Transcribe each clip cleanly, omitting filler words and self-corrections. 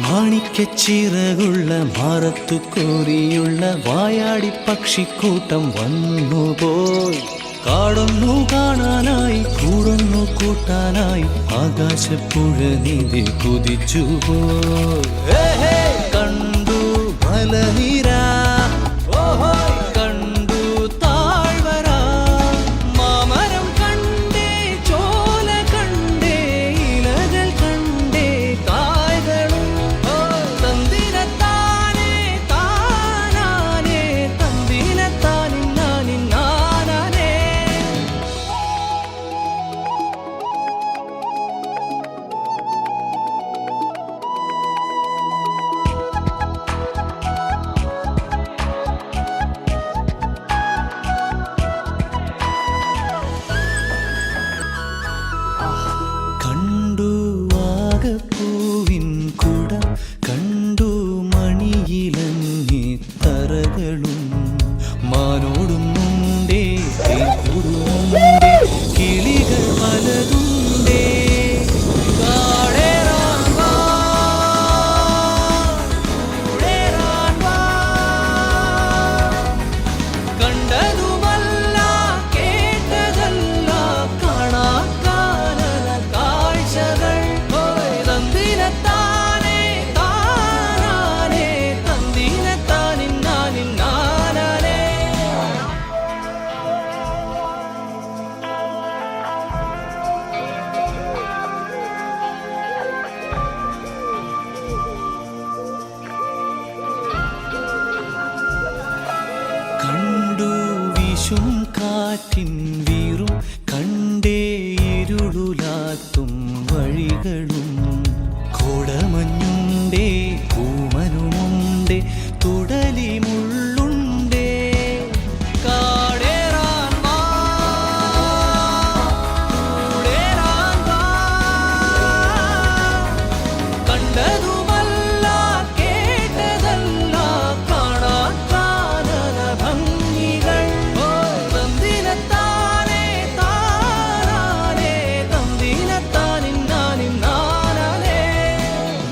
മാണിക്കച്ചിറകുള്ള മാറത്തു കോരിയുള്ള വായാടി പക്ഷിക്കൂട്ടം വന്നുപോയി. കാടൊന്നു കാണാനായി കൂടൊന്നു കൂട്ടാനായി ആകാശപ്പുഴ നീന്തി കുതിച്ചുപോയി. കണ്ടു മലനിര, കണ്ടു താഴ്വര, മാമരം കണ്ടേ, ചോല കണ്ടേ, ഇലകൾ കണ്ടേ, കായ്കളും തന്തിരത്താനേ താനാനേ, തന്തിരത്താനിന്നാനിന്നാനേ. കണ്ടു ആകപ്പൂവിൻ കുട, കണ്ടു മണിയിലങ്ങി തറകളും, മാനോടുന്നുണ്ടേ കൂടുന്നുണ്ടേ, കിളികൾ പലതുണ്ടേ. കാടേറാൻ വാ, കൂടേറാൻ വാ. കണ്ടതുമല്ല കേട്ടതല്ല കാണാക്കാനല കാഴ്ചകൾ. തന്തിരത്താനേ താനാനേ, തന്തിരത്താനിന്നാനിന്നാനേ. കണ്ടു വീശും കാറ്റിൻ വീറും, കണ്ടേ ഇരുളുലാത്തും വഴികളും, കോടമഞ്ഞുണ്ടേ പൂമനുമുണ്ടേ, തുടലി മുള്ളുണ്ടേ. കാടേറാൻ വാ, കൂടേറാൻ വാ. കണ്ടതുമല്ല കേട്ടതല്ല കാണാക്കാനല ഭംഗികൾ. തന്തിരത്താനേ താനാനേ, തന്തിരത്താനിന്നാനിന്നാനേ.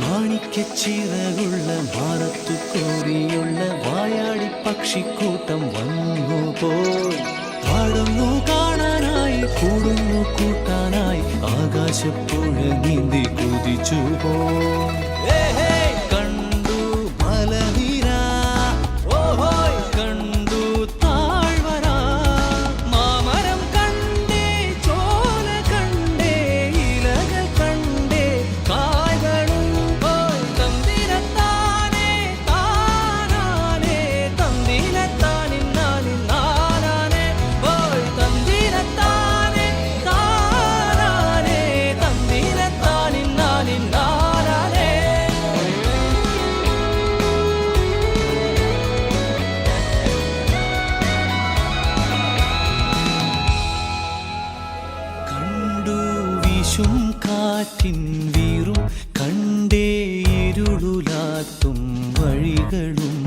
മാണിക്കച്ചിറകുള്ള മാറത്തു കോരിയുള്ള വായാടി പക്ഷിക്കൂട്ടം വന്നുപോയി. പാടുന്നു കാണാനായി കൂടുന്നു കൂട്ടാനായി ആകാശപ്പുഴ നീന്തി കുതിച്ചുപോയി. കണ്ടു മലനിര, കണ്ടു താഴ്വര, മാമരം കണ്ടേ, ചോല കണ്ടേ, ഇലകൾ കണ്ടേ, കായ്കളും തന്തിരത്താനേ താനാനേ, തന്തിരത്താനിന്നാനിന്നാനേ. തന്തിരത്താനേ താനാനേ, തന്തിരത്താനിന്നാനിന്നാനേ. കണ്ടു വീശും കാറ്റിൻ വീറും, കണ്ടേ ഇരുളുലാത്തും വഴികളും,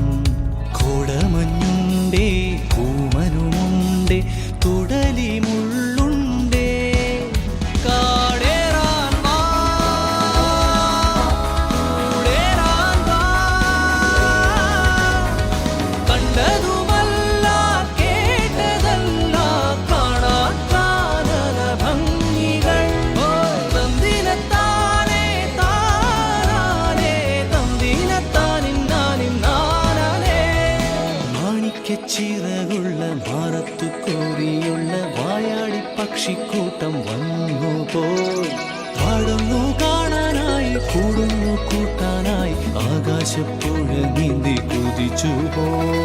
കോടമഞ്ഞുണ്ടേ പൂമനുമുണ്ടേ, തുടലി മുള്ളുണ്ടേ. കാടേറാൻ വാ, കൂടേറാൻ വാ. കണ്ടതുമല്ല കേട്ടതല്ല കാണാക്കാനല ഭംഗികൾ. തന്തിരത്താനേ താനാനേ, തന്തിരത്താനിന്നാനിന്നാനേ. മാണിക്കച്ചിറകുള്ള മാറത്തു കോരിയുള്ള വായാടി പക്ഷിക്കൂട്ടം വന്നുപോയി. പാടുന്നു കാണാനായി കൂടുന്നു കൂട്ടാനായി ആകാശപ്പുഴ നീന്തി കുതിച്ചുപോയി.